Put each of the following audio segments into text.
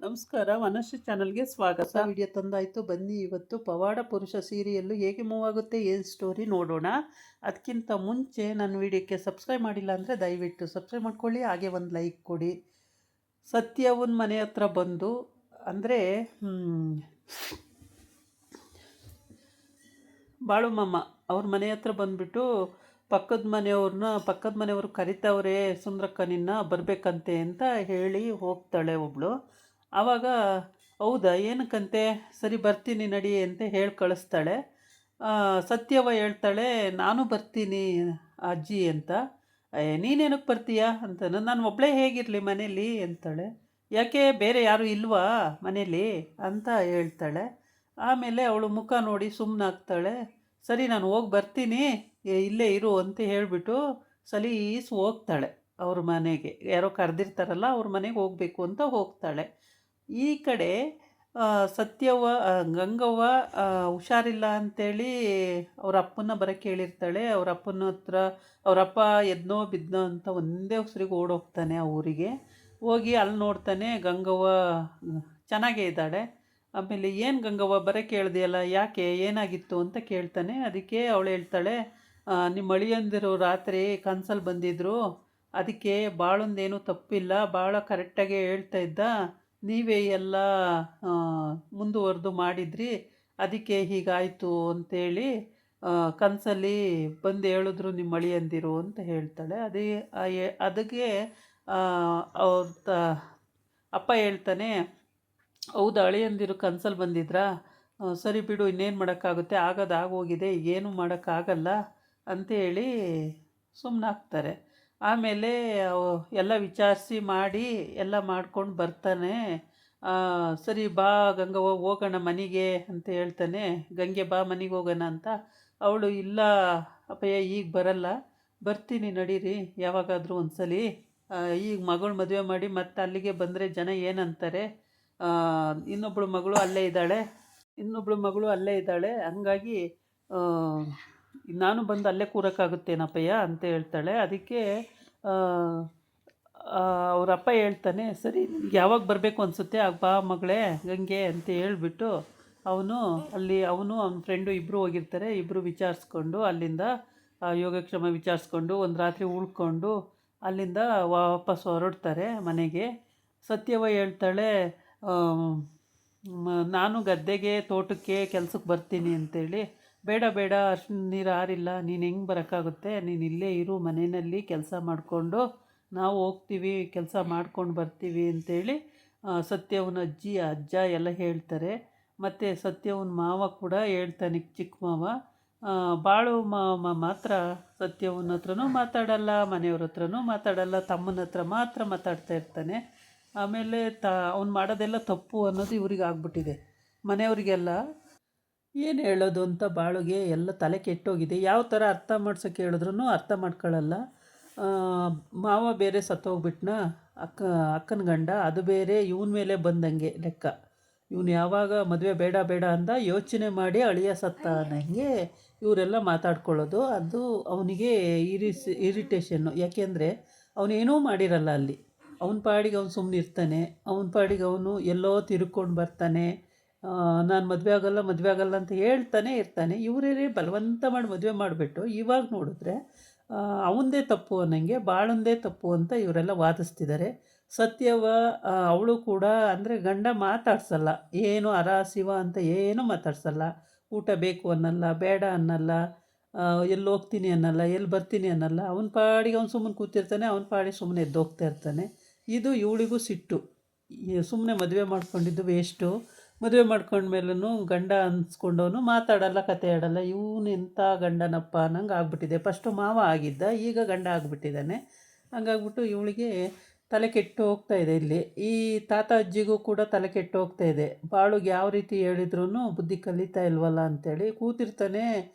ನಮಸ್ಕಾರ, ವನಶ್ರೀ ಚಾನಲ್ಗೆ ಸ್ವಾಗತ. ವಿಡಿಯೋ ತಂದಾಯಿತು. ಬನ್ನಿ ಇವತ್ತು ಪವಾಡ ಪುರುಷ ಸೀರಿಯಲ್ಲು ಹೇಗೆ ಮೂವ್ ಆಗುತ್ತೆ, ಏನು ಸ್ಟೋರಿ ನೋಡೋಣ. ಅದಕ್ಕಿಂತ ಮುಂಚೆ ನನ್ನ ವಿಡಿಯೋಕ್ಕೆ ಸಬ್ಸ್ಕ್ರೈಬ್ ಮಾಡಿಲ್ಲ ಅಂದರೆ ದಯವಿಟ್ಟು ಸಬ್ಸ್ಕ್ರೈಬ್ ಮಾಡ್ಕೊಳ್ಳಿ, ಹಾಗೆ ಒಂದು ಲೈಕ್ ಕೊಡಿ. ಸತ್ಯವನ್ ಮನೆ ಹತ್ರ ಬಂದು ಅಂದರೆ ಬಾಳುಮಮ್ಮ ಅವ್ರ ಮನೆ ಹತ್ರ ಬಂದುಬಿಟ್ಟು ಪಕ್ಕದ ಮನೆಯವರು ಕರಿತವ್ರೆ, ಸುಂದ್ರಕ್ಕ ನಿನ್ನ ಬರಬೇಕಂತೆ ಅಂತ ಹೇಳಿ ಹೋಗ್ತಾಳೆ ಒಬ್ಬಳು. ಆವಾಗ ಹೌದಾ ಏನಕ್ಕಂತೆ, ಸರಿ ಬರ್ತೀನಿ ನಡಿ ಅಂತ ಹೇಳಿ ಕಳಿಸ್ತಾಳೆ. ಸತ್ಯವ ಹೇಳ್ತಾಳೆ ನಾನು ಬರ್ತೀನಿ ಅಜ್ಜಿ ಅಂತ. ನೀನೇನಕ್ಕೆ ಬರ್ತೀಯಾ ಅಂತ. ನಾನು ಒಬ್ಬಳೇ ಹೇಗಿರಲಿ ಮನೇಲಿ ಅಂತಾಳೆ. ಯಾಕೆ ಬೇರೆ ಯಾರೂ ಇಲ್ವಾ ಮನೇಲಿ ಅಂತ ಹೇಳ್ತಾಳೆ. ಆಮೇಲೆ ಅವಳು ಮುಖ ನೋಡಿ ಸುಮ್ಮನಾಗ್ತಾಳೆ. ಸರಿ ನಾನು ಹೋಗಿ ಬರ್ತೀನಿ, ಇಲ್ಲೇ ಇರು ಅಂತ ಹೇಳಿಬಿಟ್ಟು ಸಲೀಸ್ ಹೋಗ್ತಾಳೆ ಅವ್ರ ಮನೆಗೆ. ಯಾರೋ ಕರೆದಿರ್ತಾರಲ್ಲ ಅವ್ರ ಮನೆಗೆ ಹೋಗಬೇಕು ಅಂತ ಹೋಗ್ತಾಳೆ. ಈ ಕಡೆ ಸತ್ಯವ್ವ ಗಂಗವ್ವ ಹುಷಾರಿಲ್ಲ ಅಂಥೇಳಿ ಅವ್ರ ಅಪ್ಪನ ಬರೋಕ್ಕೆ ಹೇಳಿರ್ತಾಳೆ. ಅವ್ರ ಅಪ್ಪನ ಹತ್ರ ಅವರಪ್ಪ ಎದ್ನೋ ಬಿದ್ನೋ ಅಂತ ಒಂದೇ ಉಸಿರಿಗೆ ಓಡೋಗ್ತಾನೆ ಆ ಊರಿಗೆ. ಹೋಗಿ ಅಲ್ಲಿ ನೋಡ್ತಾನೆ ಗಂಗವ್ವ ಚೆನ್ನಾಗೇ ಇದ್ದಾಳೆ. ಆಮೇಲೆ ಏನು ಗಂಗವ್ವ ಬರೋಕ್ಕೆ ಹೇಳ್ದೆಯಲ್ಲ, ಯಾಕೆ ಏನಾಗಿತ್ತು ಅಂತ ಕೇಳ್ತಾನೆ. ಅದಕ್ಕೆ ಅವಳು ಹೇಳ್ತಾಳೆ, ನಿಮ್ಮ ಅಳಿಯಂದಿರು ರಾತ್ರಿ ಕನ್ಸಲ್ಲಿ ಬಂದಿದ್ದರು, ಅದಕ್ಕೆ ಭಾಳೊಂದೇನೂ ತಪ್ಪಿಲ್ಲ, ಭಾಳ ಕರೆಕ್ಟಾಗೆ ಹೇಳ್ತಾ ಇದ್ದ, ನೀವೇ ಎಲ್ಲ ಮುಂದುವರೆದು ಮಾಡಿದ್ರಿ, ಅದಕ್ಕೆ ಹೀಗಾಯಿತು ಅಂತೇಳಿ ಕನಸಲ್ಲಿ ಬಂದು ಹೇಳಿದ್ರು ನಿಮ್ಮ ಅಳಿಯಂದಿರು ಅಂತ ಹೇಳ್ತಾಳೆ. ಅದಕ್ಕೆ ಅವ್ರ ಅಪ್ಪ ಹೇಳ್ತಾನೆ, ಹೌದಾ ಅಳಿಯಂದಿರು ಕನ್ಸಲ್ಲಿ ಬಂದಿದ್ರಾ, ಸರಿ ಬಿಡು ಇನ್ನೇನು ಮಾಡೋಕ್ಕಾಗುತ್ತೆ, ಆಗೋದು ಆಗೋಗಿದೆ, ಏನು ಮಾಡೋಕ್ಕಾಗಲ್ಲ ಅಂಥೇಳಿ ಸುಮ್ಮನಾಗ್ತಾರೆ. ಆಮೇಲೆ ಎಲ್ಲ ವಿಚಾರಿಸಿ ಮಾಡಿ ಎಲ್ಲ ಮಾಡ್ಕೊಂಡು ಬರ್ತಾನೆ. ಸರಿ ಬಾ ಗಂಗವ್ವ ಹೋಗೋಣ ಮನೆಗೆ ಅಂತ ಹೇಳ್ತಾನೆ. ಗಂಗೆ ಬಾ ಮನೆಗೆ ಹೋಗೋಣ ಅಂತ. ಅವಳು ಇಲ್ಲ ಅಪ್ಪಯ್ಯ ಈಗ ಬರಲ್ಲ, ಬರ್ತೀನಿ ನಡೀರಿ ಯಾವಾಗಾದರೂ ಒಂದ್ಸಲಿ, ಈಗ ಮಗಳು ಮದುವೆ ಮಾಡಿ ಮತ್ತೆ ಅಲ್ಲಿಗೆ ಬಂದರೆ ಜನ ಏನಂತಾರೆ, ಇನ್ನೊಬ್ಬಳು ಮಗಳು ಅಲ್ಲೇ ಇದ್ದಾಳೆ ಹಂಗಾಗಿ ನಾನು ಬಂದು ಅಲ್ಲೇ ಕೂರೋಕ್ಕಾಗುತ್ತೇನಪ್ಪಯ್ಯ ಅಂತ ಹೇಳ್ತಾಳೆ. ಅದಕ್ಕೆ ಅವರಪ್ಪ ಹೇಳ್ತಾನೆ, ಸರಿ ಯಾವಾಗ ಬರಬೇಕು ಅನಿಸುತ್ತೆ ಆಗ ಬಾ ಮಗಳೇ ಗಂಗೆ ಅಂತ ಹೇಳ್ಬಿಟ್ಟು ಅವನು ಅವನ ಫ್ರೆಂಡು ಇಬ್ಬರು ಹೋಗಿರ್ತಾರೆ. ಇಬ್ಬರು ವಿಚಾರಿಸ್ಕೊಂಡು ಅಲ್ಲಿಂದ ಯೋಗಕ್ಷೇಮ ವಿಚಾರಿಸ್ಕೊಂಡು ಒಂದು ರಾತ್ರಿ ಉಳ್ಕೊಂಡು ಅಲ್ಲಿಂದ ವಾಪಸ್ ಹೊರಡ್ತಾರೆ ಮನೆಗೆ. ಸತ್ಯವ್ವ ಹೇಳ್ತಾಳೆ, ನಾನು ಗದ್ದೆಗೆ ತೋಟಕ್ಕೆ ಕೆಲ್ಸಕ್ಕೆ ಬರ್ತೀನಿ ಅಂತೇಳಿ. ಬೇಡ ಬೇಡ ಅಷ್ಟು ನೀರು ಆರಿಲ್ಲ, ನೀನು ಹೆಂಗೆ ಬರೋಕ್ಕಾಗುತ್ತೆ, ನೀನು ಇಲ್ಲೇ ಇರು ಮನೆಯಲ್ಲಿ ಕೆಲಸ ಮಾಡಿಕೊಂಡು, ನಾವು ಹೋಗ್ತೀವಿ ಕೆಲಸ ಮಾಡ್ಕೊಂಡು ಬರ್ತೀವಿ ಅಂತೇಳಿ ಸತ್ಯವನ ಅಜ್ಜ ಎಲ್ಲ ಹೇಳ್ತಾರೆ. ಮತ್ತು ಸತ್ಯವನ ಮಾವ ಕೂಡ ಹೇಳ್ತಾನೆ, ಚಿಕ್ಕ ಮಾವ. ಬಾಳು ಮಾವ ಮಾತ್ರ ಸತ್ಯವನ ಹತ್ರನೂ ಮಾತಾಡಲ್ಲ, ಮನೆಯವ್ರ ಹತ್ರನೂ ಮಾತಾಡಲ್ಲ, ತಮ್ಮನ ಹತ್ರ ಮಾತ್ರ ಮಾತಾಡ್ತಾ ಇರ್ತಾನೆ. ಆಮೇಲೆ ಅವ್ನು ಮಾಡೋದೆಲ್ಲ ತಪ್ಪು ಅನ್ನೋದು ಇವ್ರಿಗೆ ಆಗ್ಬಿಟ್ಟಿದೆ. ಮನೆಯವರಿಗೆಲ್ಲ ಏನು ಹೇಳೋದು ಅಂತ ಬಾಳುಗೆ ಎಲ್ಲ ತಲೆ ಕೆಟ್ಟೋಗಿದೆ. ಯಾವ ಥರ ಅರ್ಥ ಮಾಡ್ಸೋಕ್ಕೆ ಹೇಳಿದ್ರೂ ಅರ್ಥ ಮಾಡ್ಕೊಳ್ಳಲ್ಲ. ಮಾವ ಬೇರೆ ಸತ್ತೋಗ್ಬಿಟ್ನ, ಅಕ್ಕನ ಗಂಡ, ಅದು ಬೇರೆ ಇವನ ಮೇಲೆ ಬಂದಂಗೆ ಲೆಕ್ಕ. ಇವನು ಯಾವಾಗ ಮದುವೆ ಬೇಡ ಬೇಡ ಅಂದ ಯೋಚನೆ ಮಾಡಿ ಅಳಿಯ ಸತ್ತ ಅನ್ನಂಗೆ ಇವರೆಲ್ಲ ಮಾತಾಡ್ಕೊಳ್ಳೋದು. ಅದು ಅವನಿಗೆ ಇರಿಟೇಷನ್ನು. ಯಾಕೆಂದರೆ ಅವನೇನೂ ಮಾಡಿರಲ್ಲ ಅಲ್ಲಿ. ಅವನ ಪಾಡಿಗೆ ಅವನು ಸುಮ್ಮನೆ ಇರ್ತಾನೆ, ಅವನ ಪಾಡಿಗೆ ಅವನು ಎಲ್ಲೋ ತಿರ್ಕೊಂಡು ಬರ್ತಾನೆ. ನಾನು ಮದುವೆ ಆಗಲ್ಲ ಅಂತ ಹೇಳ್ತಾನೆ ಇರ್ತಾನೆ. ಇವರೇ ಬಲವಂತ ಮಾಡಿ ಮದುವೆ ಮಾಡಿಬಿಟ್ಟು ಇವಾಗ ನೋಡಿದ್ರೆ ಅವನದೇ ತಪ್ಪು ಅನ್ನಂಗೆ ಬಾಳಂದೇ ತಪ್ಪು ಅಂತ ಇವರೆಲ್ಲ ವಾದಿಸ್ತಿದ್ದಾರೆ. ಸತ್ಯವ ಅವಳು ಕೂಡ ಅಂದರೆ ಗಂಡ ಮಾತಾಡ್ಸಲ್ಲ, ಏನು ಅರ ಶಿವ ಅಂತ ಏನೂ ಮಾತಾಡ್ಸಲ್ಲ. ಊಟ ಬೇಕು ಅನ್ನಲ್ಲ, ಬೇಡ ಅನ್ನಲ್ಲ, ಎಲ್ಲಿ ಹೋಗ್ತೀನಿ ಅನ್ನಲ್ಲ, ಎಲ್ಲಿ ಬರ್ತೀನಿ ಅನ್ನಲ್ಲ. ಅವನ ಪಾಡಿಗೆ ಅವ್ನು ಸುಮ್ಮನೆ ಕೂತಿರ್ತಾನೆ, ಅವನ ಪಾಡಿಗೆ ಸುಮ್ಮನೆ ಎದ್ದೋಗ್ತಾ ಇರ್ತಾನೆ. ಇದು ಇವಳಿಗೂ ಸಿಟ್ಟು. ಸುಮ್ಮನೆ ಮದುವೆ ಮಾಡ್ಕೊಂಡಿದ್ದು ವೇಸ್ಟು. ಮದುವೆ ಮಾಡ್ಕೊಂಡ್ಮೇಲೂ ಗಂಡ ಅನ್ಸ್ಕೊಂಡವನು ಮಾತಾಡಲ್ಲ, ಕತೆ ಆಡಲ್ಲ. ಇವನು ಎಂಥ ಗಂಡನಪ್ಪ ಅನ್ನಂಗೆ ಆಗ್ಬಿಟ್ಟಿದೆ. ಫಸ್ಟು ಮಾವ ಆಗಿದ್ದ, ಈಗ ಗಂಡ ಆಗಿಬಿಟ್ಟಿದ್ದಾನೆ. ಹಂಗಾಗ್ಬಿಟ್ಟು ಇವಳಿಗೆ ತಲೆ ಕೆಟ್ಟು ಹೋಗ್ತಾ ಇದೆ. ಇಲ್ಲಿ ಈ ತಾತ ಅಜ್ಜಿಗೂ ಕೂಡ ತಲೆ ಕೆಟ್ಟು ಹೋಗ್ತಾ ಇದೆ. ಬಾಳುಗೆ ಯಾವ ರೀತಿ ಹೇಳಿದ್ರೂ ಬುದ್ಧಿ ಕಲಿತಾ ಇಲ್ವಲ್ಲ ಅಂಥೇಳಿ ಕೂತಿರ್ತಾನೆ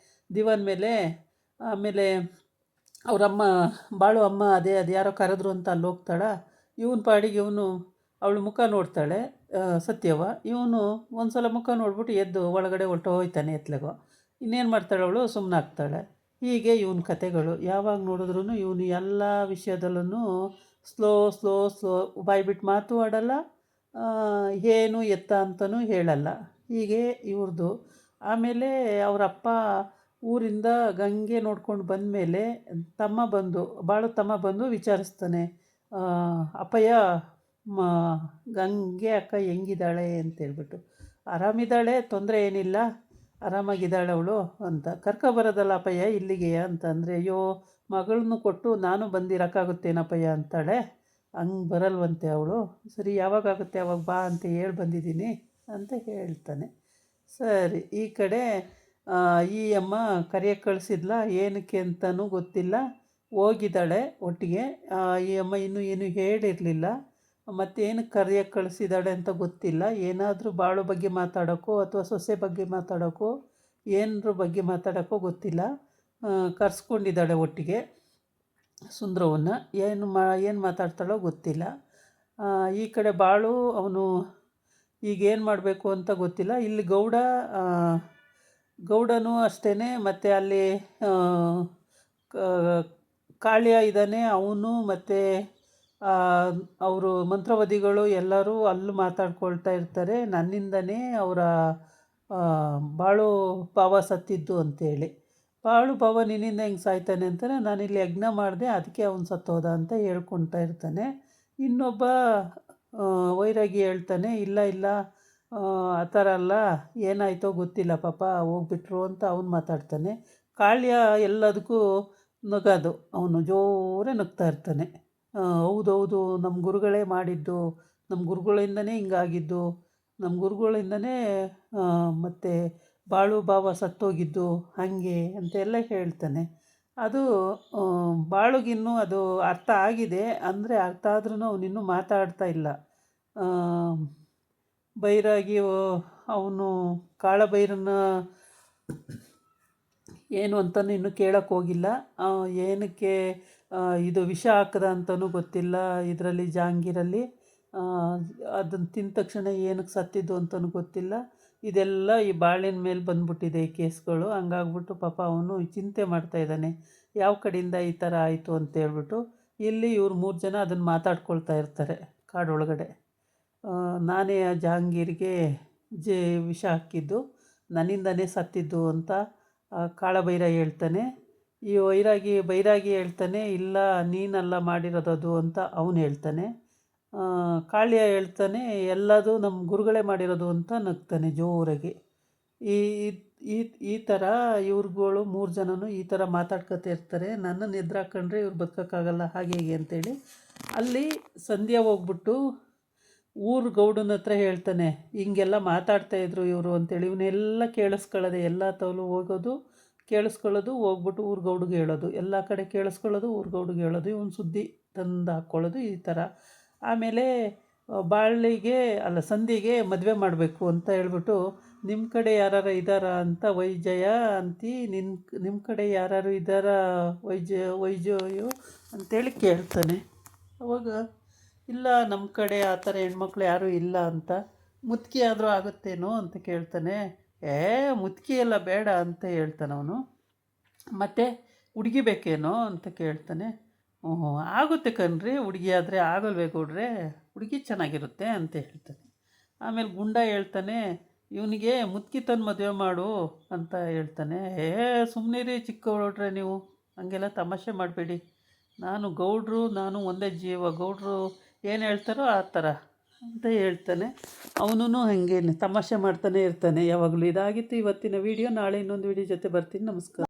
ದಿವಾನ್ ಮೇಲೆ. ಆಮೇಲೆ ಅವರಮ್ಮ ಬಾಳು ಅಮ್ಮ ಅದು ಯಾರೋ ಕರೆದ್ರು ಅಂತ ಅಲ್ಲಿ ಹೋಗ್ತಾಳ. ಇವನ ಪಾಡಿಗೆ ಅವಳು ಮುಖ ನೋಡ್ತಾಳೆ ಸತ್ಯವ. ಇವನು ಒಂದು ಸಲ ಮುಖ ನೋಡ್ಬಿಟ್ಟು ಎದ್ದು ಒಳಗಡೆ ಹೋಗ್ತಾನೆ ಎತ್ಲೆಗೋ. ಇನ್ನೇನು ಮಾಡ್ತಾಳೆ ಅವಳು, ಸುಮ್ಮನಾಗ್ತಾಳೆ. ಹೀಗೆ ಇವನ ಕತೆಗಳು. ಯಾವಾಗ ನೋಡಿದ್ರೂ ಇವನು ಎಲ್ಲ ವಿಷಯದಲ್ಲೂ ಸ್ಲೋ ಬಾಯ್ಬಿಟ್ಟು ಮಾತು ಆಡಲ್ಲ, ಏನು ಎತ್ತ ಅಂತಲೂ ಹೇಳಲ್ಲ. ಹೀಗೆ ಇವ್ರದ್ದು. ಆಮೇಲೆ ಅವರಪ್ಪ ಊರಿಂದ ಗಂಗೆ ನೋಡ್ಕೊಂಡು ಬಂದಮೇಲೆ ಬಾಳು ತಮ್ಮ ಬಂದು ವಿಚಾರಿಸ್ತಾನೆ, ಅಪ್ಪಯ್ಯ, ಮ ಗಂಗೆ ಅಕ್ಕ ಹೆಂಗಿದ್ದಾಳೆ ಅಂತೇಳ್ಬಿಟ್ಟು. ಆರಾಮಿದ್ದಾಳೆ, ತೊಂದರೆ ಏನಿಲ್ಲ, ಆರಾಮಾಗಿದ್ದಾಳೆ ಅವಳು ಅಂತ. ಕರ್ಕೊಬರೋದಲ್ಲ ಅಪ್ಪಯ್ಯ ಇಲ್ಲಿಗೆ ಅಂತಂದರೆ, ಅಯ್ಯೋ ಮಗಳನ್ನೂ ಕೊಟ್ಟು ನಾನು ಬಂದಿರೋಕ್ಕಾಗುತ್ತೇನಪ್ಪಯ್ಯ ಅಂತಾಳೆ. ಹಂಗೆ ಬರಲ್ವಂತೆ ಅವಳು. ಸರಿ ಯಾವಾಗಾಗುತ್ತೆ ಅವಾಗ ಬಾ ಅಂತ ಹೇಳಿ ಬಂದಿದ್ದೀನಿ ಅಂತ ಹೇಳ್ತಾನೆ. ಸರಿ ಈ ಕಡೆ ಈ ಅಮ್ಮ ಕರೆಯೋಕ್ಕೆ ಕಳಿಸಿದ್ಲ, ಏನಕ್ಕೆ ಅಂತಲೂ ಗೊತ್ತಿಲ್ಲ, ಹೋಗಿದ್ದಾಳೆ ಒಟ್ಟಿಗೆ. ಈ ಅಮ್ಮ ಇನ್ನೂ ಏನೂ ಹೇಳಿರಲಿಲ್ಲ, ಮತ್ತೇನಕ್ಕೆ ಕರೆಯೋಕ್ಕೆ ಕಳಿಸಿದ್ದಾಳೆ ಅಂತ ಗೊತ್ತಿಲ್ಲ. ಏನಾದರೂ ಬಾಳು ಬಗ್ಗೆ ಮಾತಾಡೋಕ್ಕೋ ಅಥವಾ ಸೊಸೆ ಬಗ್ಗೆ ಮಾತಾಡೋಕ್ಕೋ ಏನರ ಬಗ್ಗೆ ಮಾತಾಡೋಕ್ಕೋ ಗೊತ್ತಿಲ್ಲ, ಕರೆಸ್ಕೊಂಡಿದ್ದಾಳೆ ಒಟ್ಟಿಗೆ ಸುಂದ್ರವನ್ನು. ಏನು ಮಾತಾಡ್ತಾಳೋ ಗೊತ್ತಿಲ್ಲ. ಈ ಕಡೆ ಬಾಳು ಅವನು ಈಗೇನು ಮಾಡಬೇಕು ಅಂತ ಗೊತ್ತಿಲ್ಲ. ಇಲ್ಲಿ ಗೌಡನೂ ಅಷ್ಟೇ, ಮತ್ತು ಅಲ್ಲಿ ಕಾಳಿಯ ಇದ್ದಾನೆ ಅವನು, ಮತ್ತು ಅವರು ಮಂತ್ರವಾದಿಗಳು ಎಲ್ಲರೂ ಅಲ್ಲಿ ಮಾತಾಡ್ಕೊಳ್ತಾ ಇರ್ತಾರೆ, ನನ್ನಿಂದನೇ ಅವರ ಬಾಳು ಭಾವ ಸತ್ತಿದ್ದು ಅಂತೇಳಿ. ಬಾಳು ಭಾವ ನಿನ್ನಿಂದ ಹೆಂಗೆ ಸಾಯ್ತಾನೆ ಅಂತಾನೆ, ನಾನಿಲ್ಲಿ ಯಜ್ಞ ಮಾಡಿದೆ ಅದಕ್ಕೆ ಅವನು ಸತ್ತೋದ ಅಂತ ಹೇಳ್ಕೊಳ್ತಾ ಇರ್ತಾನೆ. ಇನ್ನೊಬ್ಬ ವೈರಾಗಿ ಹೇಳ್ತಾನೆ, ಇಲ್ಲ ಇಲ್ಲ, ಆ ಥರ ಅಲ್ಲ, ಏನಾಯ್ತೋ ಗೊತ್ತಿಲ್ಲ ಪಾಪ, ಹೋಗ್ಬಿಟ್ರು ಅಂತ ಅವನು ಮಾತಾಡ್ತಾನೆ. ಕಾಳ್ಯ ಎಲ್ಲದಕ್ಕೂ ನಗೋದು, ಅವನು ಜೋರೇ ನಗ್ತಾ ಇರ್ತಾನೆ. ಹೌದೌದು, ನಮ್ಮ ಗುರುಗಳೇ ಮಾಡಿದ್ದು, ನಮ್ಮ ಗುರುಗಳಿಂದನೇ ಹಿಂಗಾಗಿದ್ದು, ನಮ್ಮ ಗುರುಗಳಿಂದನೇ ಮತ್ತು ಬಾಳು ಭಾವ ಸತ್ತೋಗಿದ್ದು ಹಾಗೆ ಅಂತೆಲ್ಲ ಹೇಳ್ತಾನೆ. ಅದು ಬಾಳುಗಿನ್ನೂ ಅದು ಅರ್ಥ ಆಗಿದೆ, ಅಂದರೆ ಅರ್ಥ ಆದ್ರೂ ಅವನಿನ್ನೂ ಮಾತಾಡ್ತಾ ಇಲ್ಲ. ಬೈರಾಗಿ ಅವನು ಕಾಳಭೈರನ ಏನು ಅಂತಲೂ ಇನ್ನೂ ಕೇಳೋಕ್ಕೆ ಹೋಗಿಲ್ಲ. ಏನಕ್ಕೆ ಇದು ವಿಷ ಹಾಕದ ಅಂತಲೂ ಗೊತ್ತಿಲ್ಲ ಇದರಲ್ಲಿ, ಜಾಂಗೀರಲ್ಲಿ. ಅದನ್ನು ತಿಂದ ತಕ್ಷಣ ಏನಕ್ಕೆ ಸತ್ತಿದ್ದು ಅಂತಲೂ ಗೊತ್ತಿಲ್ಲ. ಇದೆಲ್ಲ ಈ ಬಾಳಿನ ಮೇಲೆ ಬಂದ್ಬಿಟ್ಟಿದೆ ಈ ಕೇಸ್ಗಳು. ಹಂಗಾಗ್ಬಿಟ್ಟು ಪಾಪ ಅವನು ಚಿಂತೆ ಮಾಡ್ತಾಯಿದ್ದಾನೆ, ಯಾವ ಕಡೆಯಿಂದ ಈ ಥರ ಆಯಿತು ಅಂತೇಳ್ಬಿಟ್ಟು. ಇಲ್ಲಿ ಇವ್ರು 3 ಜನ ಅದನ್ನು ಮಾತಾಡ್ಕೊಳ್ತಾ ಇರ್ತಾರೆ ಕಾಡೊಳಗಡೆ. ನಾನೇ ಆ ಜಹಾಂಗೀರಿಗೆ ವಿಷ ಹಾಕಿದ್ದು, ನನ್ನಿಂದನೇ ಸತ್ತಿದ್ದು ಅಂತ ಕಾಳಭೈರ ಹೇಳ್ತಾನೆ. ಈ ಬೈರಾಗಿ ಹೇಳ್ತಾನೆ, ಇಲ್ಲ ನೀನಲ್ಲ ಮಾಡಿರೋದದು ಅಂತ ಅವನು ಹೇಳ್ತಾನೆ. ಕಾಳ್ಯ ಹೇಳ್ತಾನೆ, ಎಲ್ಲದು ನಮ್ಮ ಗುರುಗಳೇ ಮಾಡಿರೋದು ಅಂತ ನಗ್ತಾನೆ ಜೋರಾಗಿ. ಈ ಥರ ಇವ್ರುಗಳು 3 ಜನನೂ ಈ ಥರ ಮಾತಾಡ್ಕೊತಾ ಇರ್ತಾರೆ. ನನ್ನನ್ನು ಎದುರಾಕೊಂಡ್ರೆ ಇವ್ರು ಬದುಕೋಕ್ಕಾಗಲ್ಲ ಹಾಗೆ ಹೀಗೆ ಅಂತೇಳಿ. ಅಲ್ಲಿ ಸಂಧ್ಯಾ ಹೋಗ್ಬಿಟ್ಟು ಗೌಡನ ಹತ್ರ ಹೇಳ್ತಾನೆ, ಹಿಂಗೆಲ್ಲ ಮಾತಾಡ್ತಾಯಿದ್ರು ಇವರು ಅಂತೇಳಿ. ಇವನ್ನೆಲ್ಲ ಕೇಳಿಸ್ಕೊಳ್ಳೋದೆ, ಎಲ್ಲ ತವಲು ಹೋಗೋದು ಕೇಳಿಸ್ಕೊಳ್ಳೋದು, ಹೋಗ್ಬಿಟ್ಟು ಗೌಡಿಗೆ ಹೇಳೋದು, ಎಲ್ಲ ಕಡೆ ಕೇಳಿಸ್ಕೊಳ್ಳೋದು, ಗೌಡಿಗೆ ಹೇಳೋದು, ಇವನು ಸುದ್ದಿ ತಂದು ಹಾಕ್ಕೊಳ್ಳೋದು ಈ ಥರ. ಆಮೇಲೆ ಸಂಧಿಗೆ ಮದುವೆ ಮಾಡಬೇಕು ಅಂತ ಹೇಳ್ಬಿಟ್ಟು, ನಿಮ್ಮ ಕಡೆ ಯಾರು ಇದ್ದಾರಾ ಅಂತ ವೈಜಯ ಅಂತಿ, ನಿಮ್ಮ ಕಡೆ ಯಾರು ಇದ್ದಾರಾ ವೈಜಯು ಅಂತೇಳಿ ಕೇಳ್ತಾನೆ. ಅವಾಗ ಇಲ್ಲ, ನಮ್ಮ ಕಡೆ ಆ ಥರ ಹೆಣ್ಮಕ್ಳು ಯಾರೂ ಇಲ್ಲ ಅಂತ. ಮುದುಕಿ ಆದರೂ ಆಗುತ್ತೇನೋ ಅಂತ ಕೇಳ್ತಾನೆ. ಮುದುಕಿ ಎಲ್ಲ ಬೇಡ ಅಂತ ಹೇಳ್ತಾನೆ ಅವನು. ಮತ್ತು ಹುಡುಗಿ ಬೇಕೇನೋ ಅಂತ ಕೇಳ್ತಾನೆ. ಆಗುತ್ತೆ ಕಣ್ರಿ, ಹುಡುಗಿ ಆದರೆ ಆಗಲ್ವೇ ಗೌಡ್ರೆ, ಹುಡುಗಿ ಚೆನ್ನಾಗಿರುತ್ತೆ ಅಂತ ಹೇಳ್ತಾನೆ. ಆಮೇಲೆ ಗುಂಡ ಹೇಳ್ತಾನೆ, ಇವನಿಗೆ ಮುದುಕಿ ತಂದು ಮದುವೆ ಮಾಡು ಅಂತ ಹೇಳ್ತಾನೆ. ಸುಮ್ಮನಿರಿ ಚಿಕ್ಕವಳ್ರೆ ನೀವು, ಹಂಗೆಲ್ಲ ತಮಾಷೆ ಮಾಡಬೇಡಿ, ನಾನು ಗೌಡ್ರು, ನಾನು ಒಂದೇ ಜೀವ, ಗೌಡ್ರು ಏನು ಹೇಳ್ತಾರೋ ಆ ಥರ ಅಂತ ಹೇಳ್ತಾನೆ. ಅವನು ಹಾಗೇನೆ ತಮಾಷೆ ಮಾಡ್ತಾನೆ ಇರ್ತಾನೆ ಯಾವಾಗಲೂ. ಇದಾಗಿತ್ತು ಇವತ್ತಿನ ವಿಡಿಯೋ. ನಾಳೆ ಇನ್ನೊಂದು ವಿಡಿಯೋ ಜೊತೆ ಬರ್ತೀನಿ. ನಮಸ್ಕಾರ.